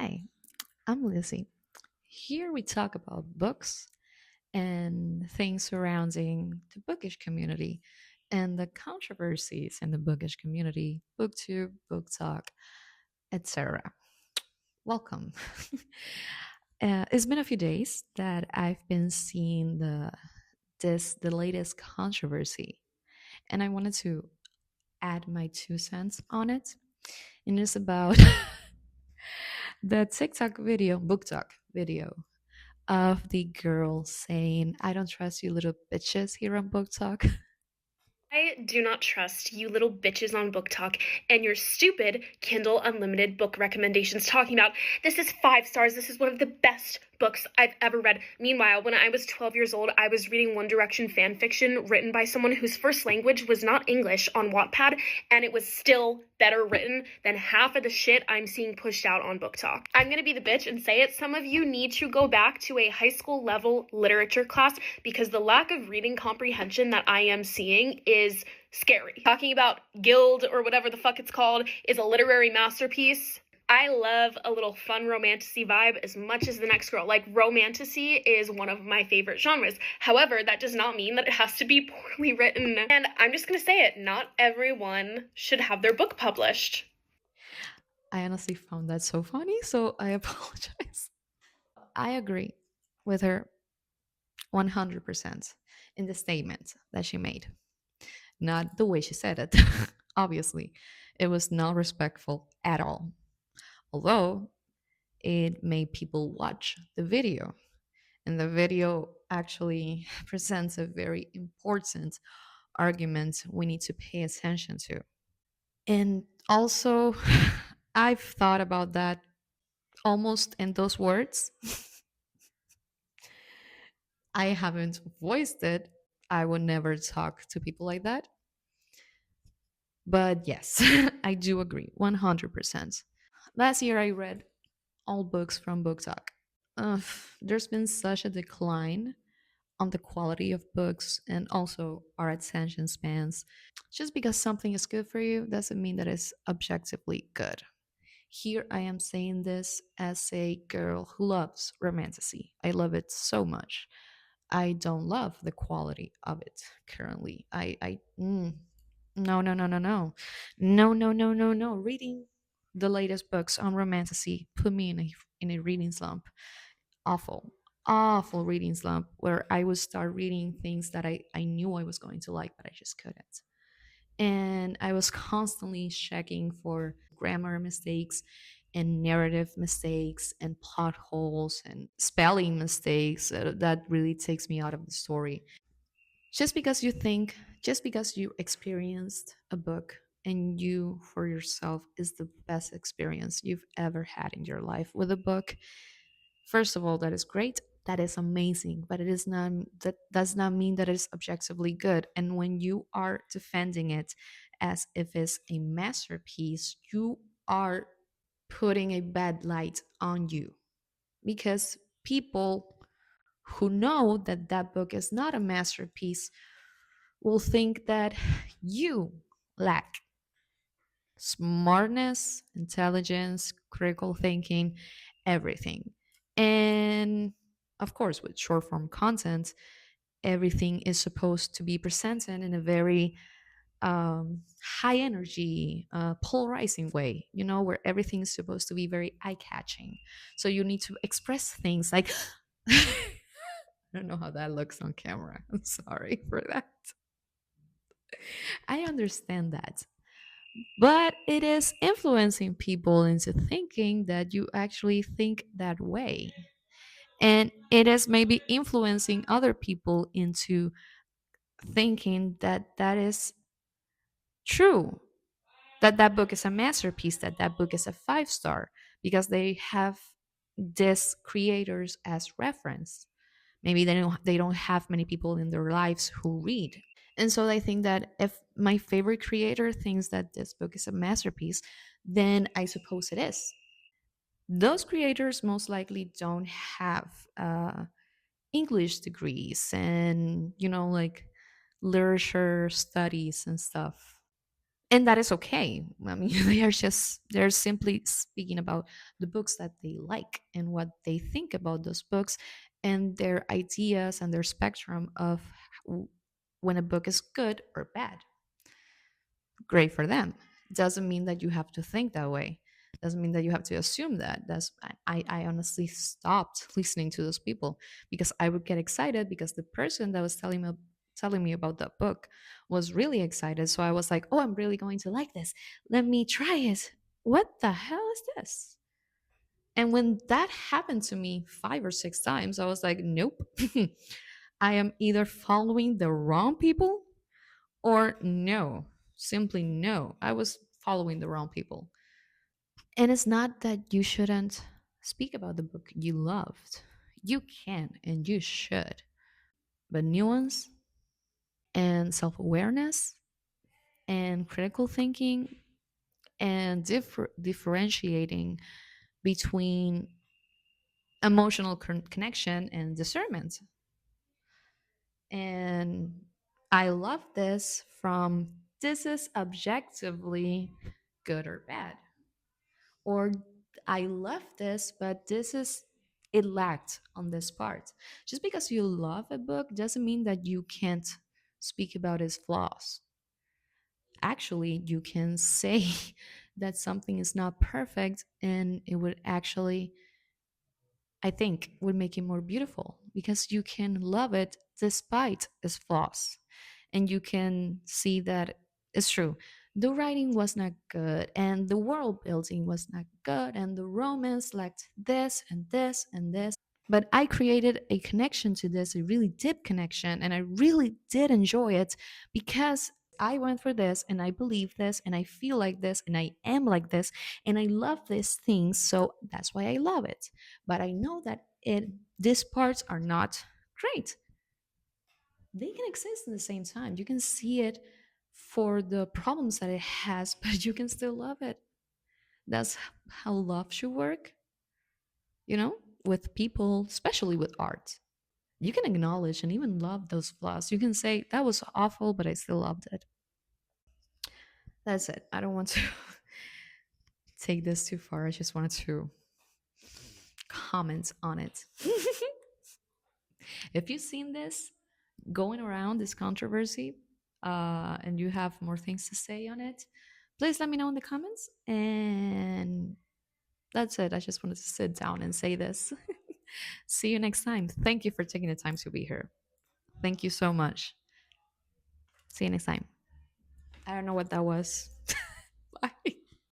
Hi, I'm Lizzy. Here we talk about books and things surrounding the bookish community and the controversies in the bookish community, booktube, booktok, etc. Welcome. It's been a few days that I've been seeing the latest controversy, and I wanted to add my 2 cents on it. And it's about the TikTok video, BookTok video of the girl saying, I don't trust you little bitches here on Book Talk. I do not trust you little bitches on Booktok and your stupid Kindle Unlimited book recommendations talking about this is 5 stars. This is one of the best books I've ever read. Meanwhile, when I was 12 years old, I was reading One Direction fan fiction written by someone whose first language was not English on Wattpad, and it was still better written than half of the shit I'm seeing pushed out on Booktok. I'm gonna be the bitch and say it. Some of you need to go back to a high school level literature class because the lack of reading comprehension that I am seeing is scary. Talking about Guild or whatever the fuck it's called is a literary masterpiece. I love a little fun romantasy vibe as much as the next girl. Like, romantasy is one of my favorite genres. However, that does not mean that it has to be poorly written. And I'm just gonna say it, not everyone should have their book published. I honestly found that so funny, so I apologize. I agree with her 100% in the statement that she made. Not the way she said it, obviously. It was not respectful at all. Although it made people watch the video. And the video actually presents a very important argument we need to pay attention to. And also, I've thought about that almost in those words. I haven't voiced it. I would never talk to people like that. But yes, I do agree 100%. Last year, I read all books from Booktok. Uh, there's been such a decline on the quality of books and also our attention spans. Just because something is good for you doesn't mean that it's objectively good. Here I am saying this as a girl who loves romantasy. I love it so much. I don't love the quality of it currently. No, no, no, no, no. No, no, no, no, no. Reading the latest books on romantasy put me in a reading slump. Awful, awful reading slump where I would start reading things that I knew I was going to like, but I just couldn't. And I was constantly checking for grammar mistakes and narrative mistakes and plot holes and spelling mistakes that really takes me out of the story. Just because you think, just because you experienced a book and you for yourself is the best experience you've ever had in your life with a book, first of all, that is great. That is amazing, but it is not that does not mean that it is objectively good. And when you are defending it as if it's a masterpiece, you are putting a bad light on you because people who know that that book is not a masterpiece will think that you lack smartness, intelligence, critical thinking, everything. And of course, with short form content, everything is supposed to be presented in a very high energy, polarizing way, where everything is supposed to be very eye catching. So you need to express things like, I don't know how that looks on camera. I'm sorry for that. I understand that. But it is influencing people into thinking that you actually think that way. And it is maybe influencing other people into thinking that that is true, that that book is a masterpiece, that that book is a 5 star, because they have these creators as reference. Maybe they don't have many people in their lives who read. And so I think that if my favorite creator thinks that this book is a masterpiece, then I suppose it is. Those creators most likely don't have English degrees and, like literature studies and stuff. And that is okay. I mean, they're simply speaking about the books that they like and what they think about those books and their ideas and their spectrum of when a book is good or bad. Great for them. Doesn't mean that you have to think that way. Doesn't mean that you have to assume that. I honestly stopped listening to those people because I would get excited because the person that was telling me about that book was really excited. So I was like, oh, I'm really going to like this. Let me try it. What the hell is this? And when that happened to me 5 or 6 times, I was like, nope. I am either following the wrong people or no, simply no. I was following the wrong people. And it's not that you shouldn't speak about the book you loved. You can and you should. But nuance and self awareness and critical thinking and differentiating between emotional connection and discernment. And I love this from this is objectively good or bad, or I love this, but this is it lacked on this part. Just because you love a book doesn't mean that you can't speak about its flaws. Actually, you can say that something is not perfect and it would actually, I think, would make it more beautiful because you can love it despite its flaws. And you can see that it's true. The writing was not good, and the world building was not good, and the romance lacked this and this and this. But I created a connection to this, a really deep connection, and I really did enjoy it because I went through this and I believe this and I feel like this and I am like this and I love these things. So that's why I love it. But I know that these parts are not great. They can exist at the same time. You can see it for the problems that it has, but you can still love it. That's how love should work, you know, with people, especially with art. You can acknowledge and even love those flaws. You can say, that was awful, but I still loved it. That's it. I don't want to take this too far. I just wanted to comment on it. If you've seen this going around, this controversy, and you have more things to say on it, please let me know in the comments. And that's it. I just wanted to sit down and say this. See you next time. Thank you for taking the time to be here. Thank you so much. See you next time. I don't know what that was. Bye.